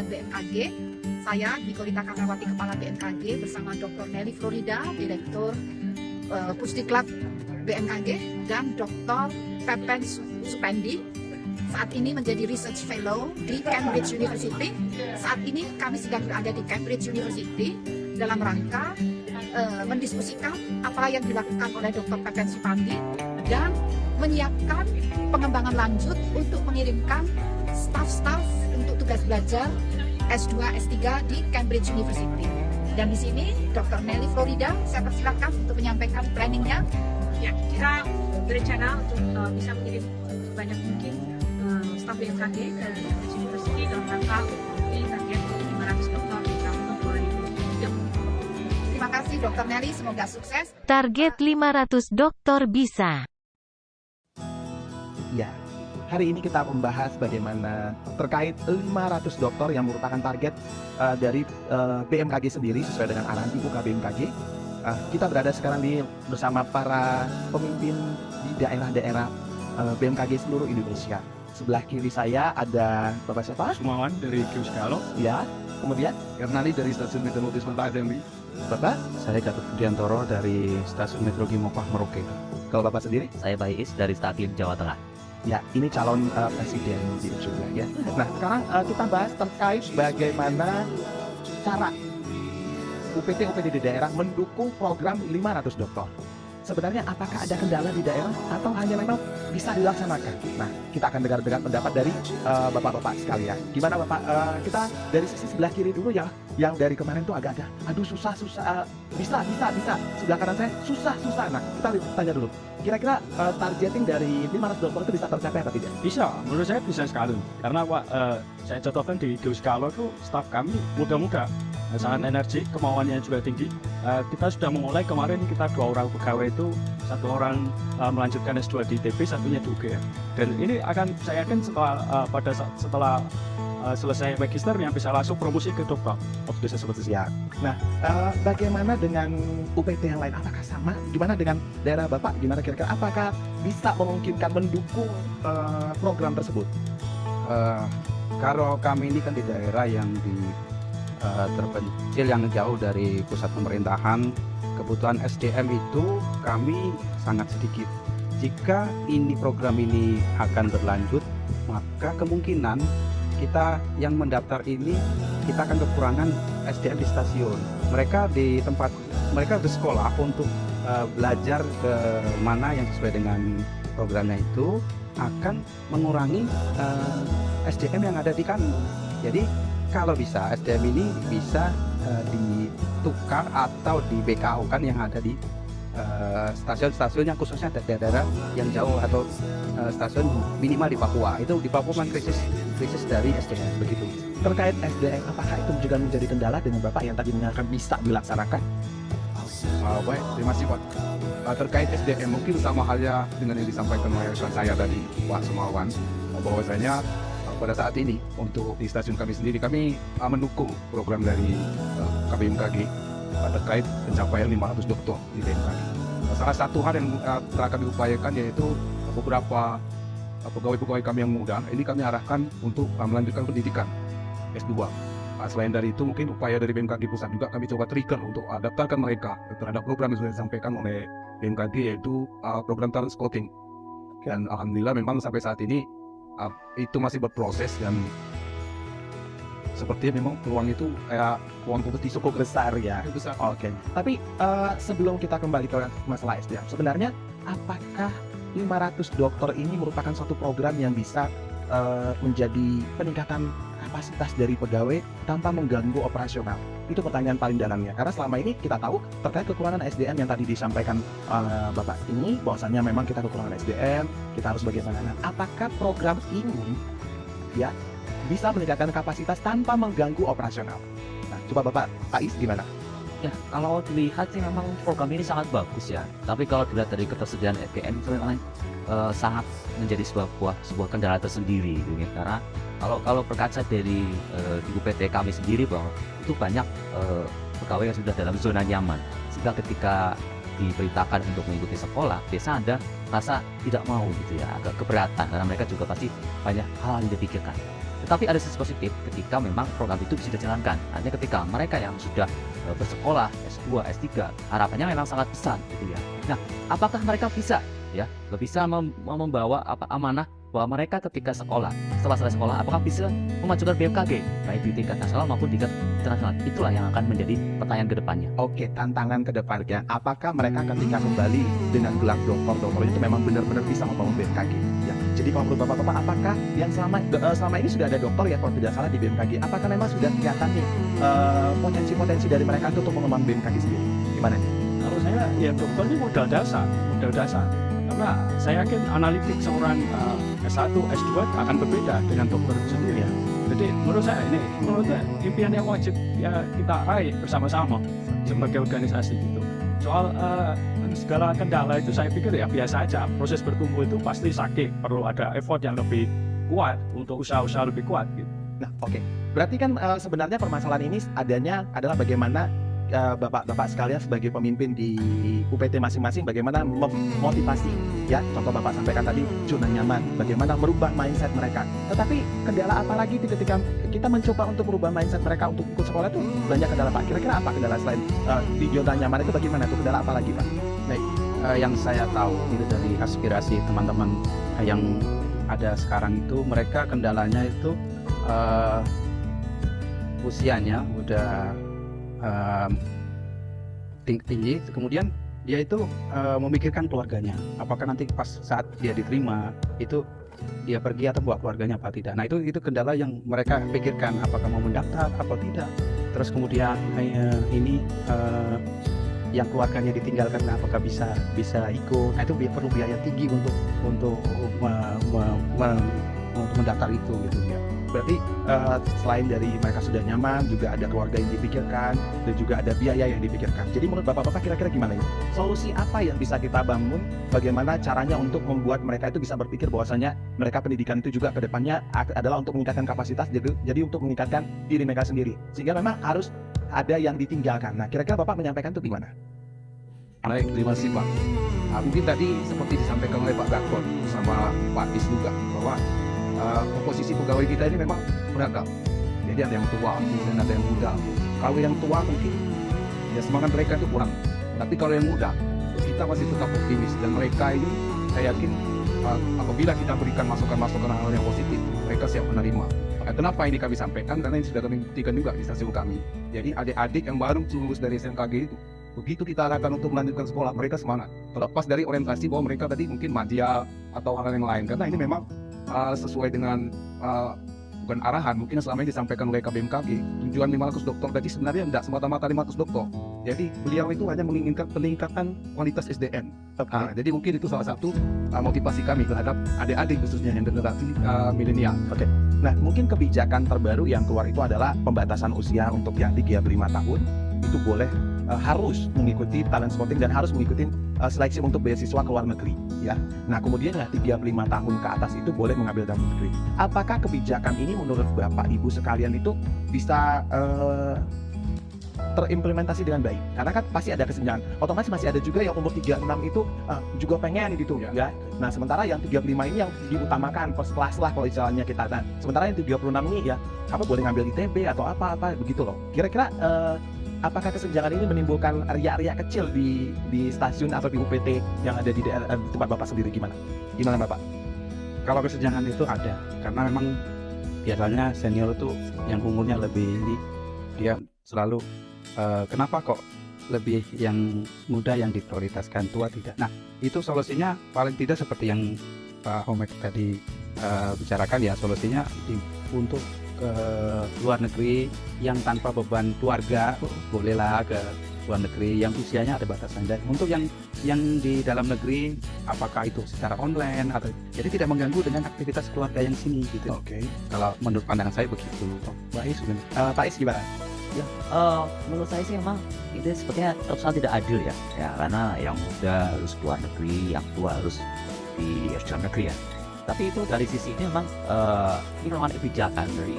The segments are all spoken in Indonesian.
BMKG. Saya Nikolita Karnawati, Kepala BMKG, bersama Dr. Nelly Florida, Direktur Pusdiklat BMKG, dan Dr. Pepen Supendi, saat ini menjadi Research Fellow di Cambridge University. Saat ini kami sedang berada di Cambridge University dalam rangka mendiskusikan apa yang dilakukan oleh Dr. Pepen Supendi dan menyiapkan pengembangan lanjut untuk mengirimkan staf-staf untuk tugas belajar S2, S3 di Cambridge University. Dan di sini Dr. Nelly Florida, saya persilakan untuk menyampaikan planningnya. Ya, kita berencana untuk bisa mengirim sebanyak mungkin staf BMKG ke Cambridge University dalam rangka memenuhi target 500 dokter di tahun 2030. Terima kasih Dr. Nelly, semoga sukses. Target 500 dokter bisa. Ya, hari ini kita membahas bagaimana terkait 500 dokter yang merupakan target dari BMKG sendiri sesuai dengan arahan Ibu KBMKG. Kita berada sekarang bersama para pemimpin di daerah-daerah BMKG seluruh Indonesia. Sebelah kiri saya ada Bapak siapa? Sumawan dari Giuskalo. Ya, kemudian Ernali dari Stasiun Meteorologi Sementara Jambi. Bapak, Saya Gatot Budiantoro dari Stasiun Meteorologi Mopah Merauke. kalau Bapak sendiri? Saya Bayis dari Stakim Jawa Tengah. Ya, ini calon presiden juga ya. Nah, sekarang kita bahas terkait bagaimana cara UPT di daerah mendukung program 500 dokter. Sebenarnya apakah ada kendala di daerah atau hanya memang bisa dilaksanakan? Nah, kita akan dengar pendapat dari bapak-bapak sekalian. Gimana Bapak? Kita dari sisi sebelah kiri dulu ya, yang dari kemarin tuh agak-agak, aduh susah, bisa. Sebelah kanan saya susah. Nah, kita tanya dulu. Kira-kira targeting dari 500 dokter itu bisa tercapai atau tidak? Bisa, menurut saya bisa sekali. Karena Pak, saya contohkan di Giuskalo itu staf kami muda-muda, sangat energi, kemauannya juga tinggi. Kita sudah memulai kemarin, kita 2 orang pegawai itu, 1 orang melanjutkan S2 di TP, satunya di UGM. Dan ini akan saya yakin setelah selesai magister yang bisa langsung promosi ke dokter of the seperti itu. Ya. Nah, bagaimana dengan UPT yang lain? Apakah sama? Gimana dengan daerah Bapak? Gimana kira-kira? Apakah bisa memungkinkan mendukung program tersebut? Kalau kami ini kan di daerah yang terpencil, yang jauh dari pusat pemerintahan, kebutuhan SDM itu kami sangat sedikit. Jika program ini akan berlanjut, maka kemungkinan kita yang mendaftar ini kita akan kekurangan SDM di stasiun. Mereka bersekolah untuk belajar ke mana yang sesuai dengan programnya itu akan mengurangi SDM yang ada di kami. Jadi kalau bisa SDM ini bisa ditukar atau di BKO kan yang ada di stasiun-stasiun yang khususnya daerah yang jauh atau stasiun minimal di Papua. Itu di Papua kan krisis dari SDM begitu. Terkait SDM, apakah itu juga menjadi kendala dengan Bapak yang tadi mengatakan bisa dilaksanakan? Baik, terima kasih Pak. Terkait SDM mungkin sama halnya dengan yang disampaikan oleh rekan saya tadi, Pak Sumawan, bahwasanya pada saat ini untuk di stasiun kami sendiri, kami mendukung program dari KBMKG terkait pencapaian 500 dokter di BMKG. Salah satu hal yang telah kami upayakan yaitu beberapa pegawai-pegawai kami yang muda, ini kami arahkan untuk melanjutkan pendidikan S2. Selain dari itu, mungkin upaya dari BMKG Pusat juga kami coba trigger untuk adaptasi mereka terhadap program yang sudah disampaikan oleh BMKG, yaitu program talent scouting. Dan alhamdulillah memang sampai saat ini itu masih berproses dan sepertinya memang peluang itu kayak peluang kompetisi Cukup besar ya. besar. Oke. Tapi sebelum kita kembali ke masalah SDM, sebenarnya apakah 500 dokter ini merupakan suatu program yang bisa menjadi peningkatan kapasitas dari pegawai tanpa mengganggu operasional? Itu pertanyaan paling dalamnya. Karena selama ini kita tahu terkait kekurangan SDM yang tadi disampaikan Bapak ini, bahwasannya memang kita kekurangan SDM, kita harus bagaimana. Nah, apakah program ini ya bisa meningkatkan kapasitas tanpa mengganggu operasional? Nah, coba Bapak Pais gimana? Ya, kalau dilihat sih memang program ini sangat bagus ya. Tapi kalau dilihat dari ketersediaan SDM itu memang sangat menjadi sebuah kendala tersendiri gitu ya. Karena kalau berkaca dari di UPT kami sendiri bahwa itu banyak pegawai yang sudah dalam zona nyaman. Sehingga ketika diberitakan untuk mengikuti sekolah, biasa ada rasa tidak mau gitu ya, agak keberatan karena mereka juga pasti banyak hal yang dipikirkan. Tetapi ada sisi positif ketika memang program itu bisa dijalankan. Artinya ketika mereka yang sudah bersekolah S2, S3, harapannya memang sangat besar gitu ya. Nah, apakah mereka bisa membawa amanah bahwa mereka ketika setelah selesai sekolah, apakah bisa memajukan BMKG baik di tingkat nasional maupun di tingkat internasional? Itulah yang akan menjadi pertanyaan ke depannya. Oke, tantangan ke depannya, apakah mereka ketika kembali dengan gelar doktor itu memang benar-benar bisa membangun BMKG? Ya, jadi kalau menurut Bapak-Bapak, apakah yang selama ini sudah ada dokter ya kalau tidak salah di BMKG, apakah memang sudah kelihatan nih potensi-potensi dari mereka itu untuk mengembangkan BMKG sendiri? Gimana nih? Kalau saya ya dokter ini modal dasar. Karena saya yakin analitik seorang S1, S2 akan berbeda dengan dokter sendiri ya. Jadi menurut saya impian yang wajib ya kita raih bersama-sama sebagai organisasi gitu. Soal segala kendala itu saya pikir ya biasa aja. Proses bertumbuh itu pasti sakit, perlu ada effort yang lebih kuat untuk usaha-usaha lebih kuat gitu. Nah, oke. Berarti kan sebenarnya permasalahan ini adanya adalah bagaimana Bapak-bapak sekalian sebagai pemimpin di UPT masing-masing bagaimana memotivasi ya, contoh Bapak sampaikan tadi zona nyaman, bagaimana merubah mindset mereka. Tetapi kendala apa lagi ketika kita mencoba untuk merubah mindset mereka untuk ikut sekolah itu banyak kendala Pak. Kira-kira apa kendala selain di zona nyaman itu bagaimana itu kendala apa lagi Pak? Baik, yang saya tahu itu dari aspirasi teman-teman yang ada sekarang itu, mereka kendalanya itu usianya udah tinggi, kemudian dia itu memikirkan keluarganya, apakah nanti pas saat dia diterima itu dia pergi atau bawa keluarganya apa tidak. Nah itu kendala yang mereka pikirkan, apakah mau mendaftar atau tidak. Terus kemudian ini yang keluarganya ditinggalkan, apakah bisa ikut. Nah itu perlu biaya tinggi untuk mendaftar itu gitu ya. Berarti selain dari mereka sudah nyaman, juga ada keluarga yang dipikirkan, dan juga ada biaya yang dipikirkan. Jadi menurut Bapak-Bapak kira-kira gimana ini? Solusi apa yang bisa kita bangun? Bagaimana caranya untuk membuat mereka itu bisa berpikir bahwasanya mereka pendidikan itu juga ke depannya adalah untuk meningkatkan kapasitas, jadi untuk meningkatkan diri mereka sendiri. Sehingga memang harus ada yang ditinggalkan. Nah kira-kira Bapak menyampaikan itu gimana? Baik, terima kasih Pak. Mungkin tadi seperti disampaikan oleh Pak Gakon sama Pak Is juga bahwa komposisi pegawai kita ini memang beragam. Jadi ada yang tua, kemudian ada yang muda. Kalau yang tua mungkin ya semangat mereka itu kurang. Tapi kalau yang muda, kita masih tetap optimis dan mereka ini saya yakin apabila kita berikan masukan-masukan hal yang positif, mereka siap menerima. Kenapa ini kami sampaikan? Karena ini sudah kami buktikan juga di stasiun kami. Jadi adik-adik yang baru lulus dari SMKG itu, begitu kita arahkan untuk melanjutkan sekolah, mereka semangat. Terlepas dari orientasi bahwa mereka tadi mungkin media atau hal yang lain, karena ini memang sesuai dengan bukan arahan mungkin selama ini disampaikan oleh KBMKG, tujuan 500 dokter tadi sebenarnya tidak semata-mata 500 dokter. Jadi beliau itu hanya menginginkan peningkatan kualitas SDM. Jadi mungkin itu salah satu motivasi kami terhadap adik-adik khususnya yang generasi milenial. Oke. Nah mungkin kebijakan terbaru yang keluar itu adalah pembatasan usia untuk yang 35 tahun itu boleh harus mengikuti talent scouting dan harus mengikuti seleksi untuk beasiswa ke luar negeri ya. Nah kemudian 35 tahun ke atas itu boleh mengambil dalam negeri. Apakah kebijakan ini menurut Bapak Ibu sekalian itu bisa terimplementasi dengan baik? Karena kan pasti ada kesenjangan. Otomatis masih ada juga yang umur 36 itu juga pengen gitu ya. Nah sementara yang 35 ini yang diutamakan first class lah kalau istilahnya kita. Nah, sementara yang 36 ini ya apa boleh ngambil ITB atau apa begitu loh. Kira-kira apakah kesenjangan ini menimbulkan riak-riak kecil di stasiun atau di UPT yang ada di daerah tempat Bapak sendiri gimana Bapak? Kalau kesenjangan itu ada, karena memang biasanya senior itu yang umurnya lebih ini, dia selalu kenapa kok lebih yang muda yang diprioritaskan, tua tidak. Nah itu solusinya paling tidak seperti yang Pak Homek tadi bicarakan ya, solusinya untuk ke luar negeri yang tanpa beban keluarga, bolehlah ke luar negeri yang usianya ada batasan. Dan untuk yang di dalam negeri, apakah itu secara online atau jadi tidak mengganggu dengan aktivitas keluarga yang sini gitu. Oke. Kalau menurut pandangan saya begitu. Pak Is gimana? Ya, menurut saya sih memang itu sepertinya terkesan tidak adil ya, karena yang muda harus keluar negeri, yang tua harus di dalam negeri ya. Tapi itu dari sisi ini memang ini memang kebijakan dari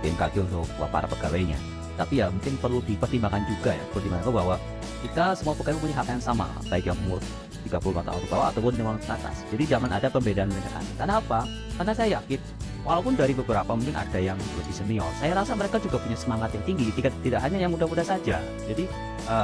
BMKG untuk para pegawainya. Tapi ya mungkin perlu dipertimbangkan juga ya, bahwa kita semua pegawai punya hak yang sama, baik yang umur 35 tahun ke bawah ataupun yang ke atas. Jadi jangan ada pembedaan. Karena apa? Karena saya yakin walaupun dari beberapa mungkin ada yang lebih senior, saya rasa mereka juga punya semangat yang tinggi, tidak hanya yang muda-muda saja. Jadi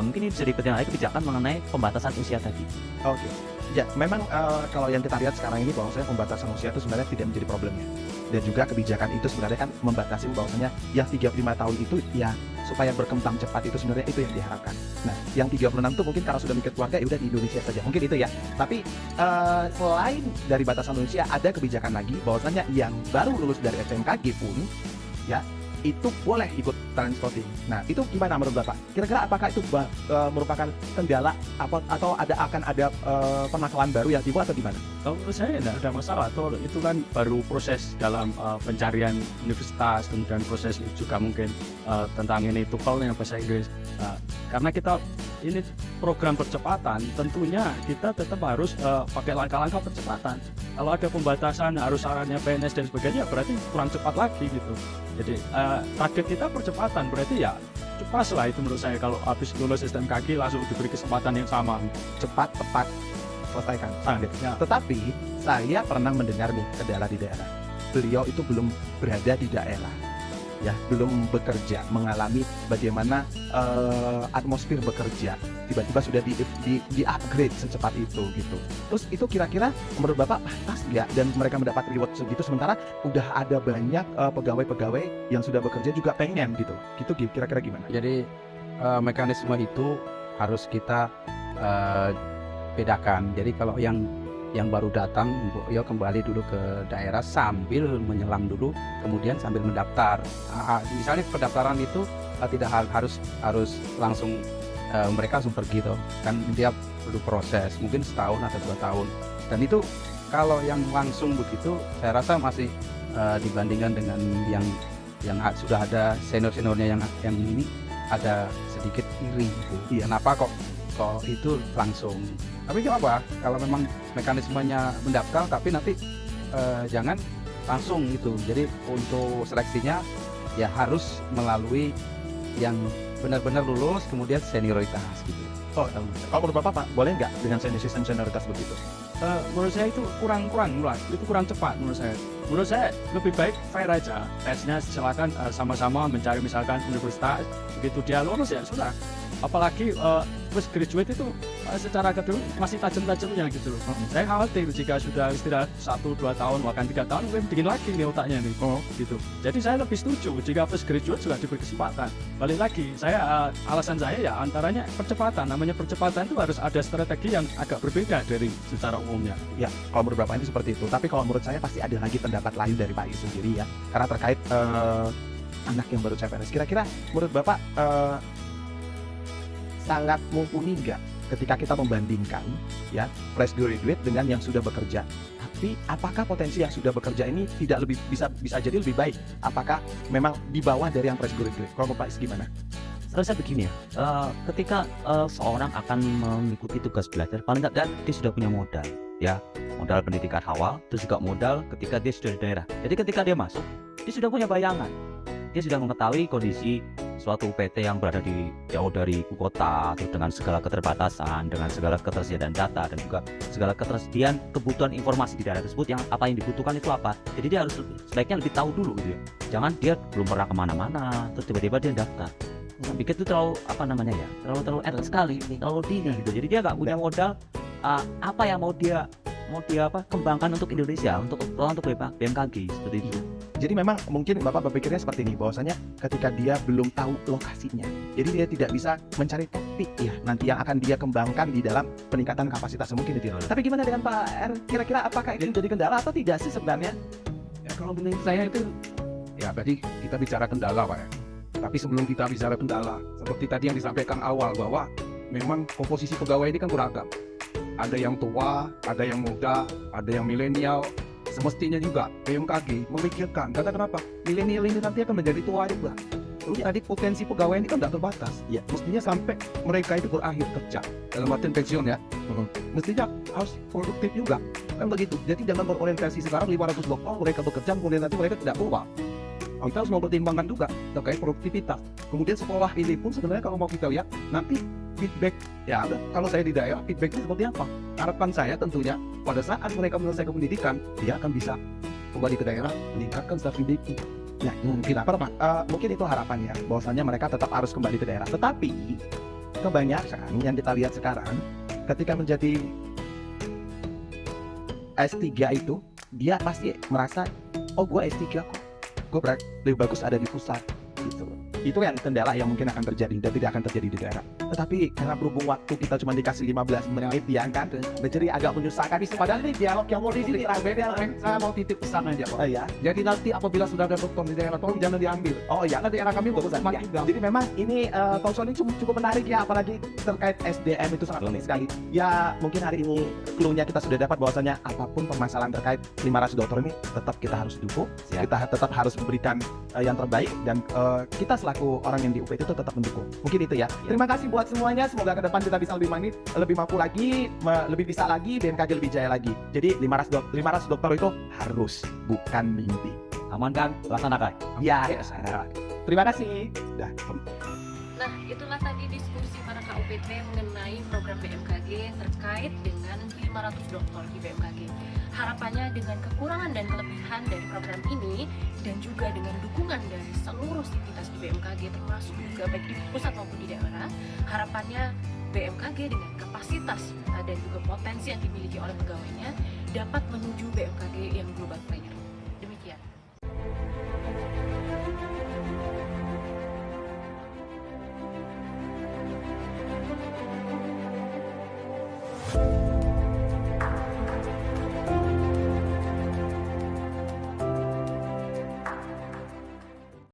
mungkin ini bisa dipertimbangkan kebijakan mengenai pembatasan usia tadi. Oke. Ya, memang kalau yang kita lihat sekarang ini bahwasanya pembatasan usia itu sebenarnya tidak menjadi problemnya. Dan juga kebijakan itu sebenarnya kan membatasi bahwasanya yang 35 tahun itu ya supaya berkembang cepat itu sebenarnya itu yang diharapkan. Nah, yang 36 itu mungkin karena sudah mikir keluarga ya udah di Indonesia saja. Mungkin itu ya. Tapi selain dari batasan usia ada kebijakan lagi bahwasanya yang baru lulus dari SMKG pun ya itu boleh ikut transporting. Nah, itu gimana menurut Bapak? Kira-kira apakah itu merupakan kendala atau akan ada permasalahan baru yang timbul atau gimana? Kalau menurut saya tidak ada masalah, toh itu kan baru proses dalam pencarian universitas, kemudian proses juga mungkin tentang ini TOEFL yang bahasa Inggris. Karena kita ini program percepatan, tentunya kita tetap harus pakai langkah-langkah percepatan. Kalau ada pembatasan harus syaratnya PNS dan sebagainya, berarti kurang cepat lagi gitu. Jadi target kita percepatan, berarti ya cepat lah itu menurut saya. Kalau habis lulus STMKG langsung diberi kesempatan yang sama, Cepat, tepat, selesaikan. ya. Tetapi saya pernah mendengar nih kendala di daerah. Beliau itu belum berada di daerah, ya, belum bekerja, mengalami bagaimana atmosfer bekerja. Tiba-tiba sudah di upgrade secepat itu gitu. Terus itu kira-kira menurut Bapak pantas nggak dan mereka mendapat reward segitu sementara udah ada banyak pegawai-pegawai yang sudah bekerja juga pengen gitu. Gitu kira-kira gimana? Jadi mekanisme itu harus kita bedakan. Jadi kalau yang baru datang, ya kembali dulu ke daerah sambil menyelang dulu, kemudian sambil mendaftar. Misalnya pendaftaran itu tidak harus langsung mereka langsung pergi toh, kan dia perlu proses mungkin setahun atau 2 tahun. Dan itu kalau yang langsung begitu, saya rasa masih dibandingkan dengan yang sudah ada seniornya yang ini ada sedikit iri gitu. Iya, kenapa kok itu langsung? Tapi nggak apa, kalau memang mekanismenya mendaftar, tapi nanti jangan langsung gitu. Jadi untuk seleksinya ya harus melalui yang benar-benar lulus, kemudian senioritas gitu. Oh, kalau menurut Bapak, Pak, boleh nggak dengan sistem senioritas begitu? Menurut saya itu kurang itu kurang cepat menurut saya. Menurut saya lebih baik fair aja. Tesnya silakan sama-sama mencari misalkan universitas, begitu dia lulus ya sudah. Apalagi first graduate itu secara kedua masih tajam-tajamnya gitu loh. Saya khawatir jika sudah istirahat 1-2 tahun bahkan 3 tahun mungkin bikin lagi nih otaknya nih. Gitu. Jadi saya lebih setuju jika first graduate juga diberi kesempatan. Balik lagi, alasan saya ya antaranya percepatan. Namanya percepatan itu harus ada strategi yang agak berbeda dari secara umumnya. Ya, kalau menurut Bapak ini seperti itu. Tapi kalau menurut saya pasti ada lagi pendapat lain dari Pak Is sendiri ya. Karena terkait anak yang baru CPNS. Kira-kira menurut Bapak sangat mumpuni nggak ketika kita membandingkan ya fresh graduate dengan yang sudah bekerja? Tapi apakah potensi yang sudah bekerja ini tidak lebih bisa jadi lebih baik? Apakah memang di bawah dari yang fresh graduate? Kalau Pak Is gimana? Saya begini ya, ketika seorang akan mengikuti tugas belajar, paling tidak dia sudah punya modal, ya, modal pendidikan awal, terus juga modal ketika dia sudah di daerah. Jadi ketika dia masuk, dia sudah punya bayangan, dia sudah mengetahui kondisi suatu UPT yang berada di jauh dari ibu kota, atau dengan segala keterbatasan, dengan segala ketersediaan data dan juga segala ketersediaan kebutuhan informasi di daerah tersebut yang apa yang dibutuhkan itu apa. Jadi dia harus sebaiknya lebih tahu dulu gitu ya. Jangan dia belum pernah kemana-mana, terus tiba-tiba dia daftar. Saya pikir itu terlalu terlalu enak sekali, terlalu dini gitu. Jadi dia nggak punya modal apa yang mau dia kembangkan untuk Indonesia, untuk BMKG seperti itu. Jadi memang mungkin Bapak berpikirnya seperti ini, bahwasanya ketika dia belum tahu lokasinya, jadi dia tidak bisa mencari topik ya nanti yang akan dia kembangkan di dalam peningkatan kapasitas mungkin itu. Tapi gimana dengan Pak R? Kira-kira apakah itu jadi kendala atau tidak sih sebenarnya? Ya kalau menurut saya itu ya tadi kita bicara kendala Pak ya. Tapi sebelum kita bicara kendala, seperti tadi yang disampaikan awal bahwa memang komposisi pegawai ini kan beragam. Ada yang tua, ada yang muda, ada yang milenial. Semestinya juga BMKG memikirkan, karena kenapa? Milenial ini nanti akan menjadi tua juga. Jadi potensi pegawai ini kan tidak terbatas. Ya, mestinya sampai mereka itu berakhir kerja dalam artian pensiun ya. Mestinya harus produktif juga. Kan begitu. Jadi jangan berorientasi sekarang 500 dokter mereka bekerja, kemudian nanti mereka tidak tua. Kita harus mempertimbangkan juga terkait produktivitas. Kemudian sekolah ini pun sebenarnya kalau mau kita lihat nanti feedback ya kalau saya di daerah feedbacknya seperti apa? Harapan saya tentunya pada saat mereka menyelesaikan pendidikan dia akan bisa kembali ke daerah, meningkatkan stability. Ya, mungkin apa Pak? Mungkin itu harapannya, bahwasanya mereka tetap harus kembali ke daerah. Tetapi kebanyakan yang kita lihat sekarang, ketika menjadi S3 itu, dia pasti merasa, oh gue S3 kok, gue lebih bagus ada di pusat gitu. Itu yang kendala yang mungkin akan terjadi dan tidak akan terjadi di daerah. Tetapi karena berhubung waktu kita cuma dikasih 15 menit ya kan, jadi agak menyusahkan. Padahal ini dialog yang mau di sini Saya mau titip pesan aja Pak. ya. Jadi nanti apabila sudah ada dokter di daerah, tolong jangan diambil. Oh ya, Karena daerah kami bagus ya. Jadi memang ini talkshow ini cukup menarik ya, apalagi terkait SDM itu sangat penting sekali. Ya mungkin hari ini clue-nya kita sudah dapat bahwasanya apapun permasalahan terkait 500 dokter ini tetap kita harus dukung, Siap. kita tetap harus memberikan yang terbaik dan kita selaku orang yang di UPT itu tetap mendukung. Mungkin itu ya. Terima kasih buat semuanya. Semoga ke depan kita bisa lebih mampu lagi, lebih bisa lagi, BMKG lebih jaya lagi. Jadi 500 dokter itu harus, bukan mimpi. Aman kan? Laksanakan. Ya. Terima kasih. Dah. Nah, itulah tadi diskusi para KUPT mengenai program BMKG terkait dengan 500 dokter di BMKG. Harapannya dengan kekurangan dan kelebihan dari program ini dan juga dengan dukungan dari seluruh sivitas di BMKG termasuk juga baik di pusat maupun di daerah, harapannya BMKG dengan kapasitas dan juga potensi yang dimiliki oleh pegawainya dapat menuju BMKG yang global player.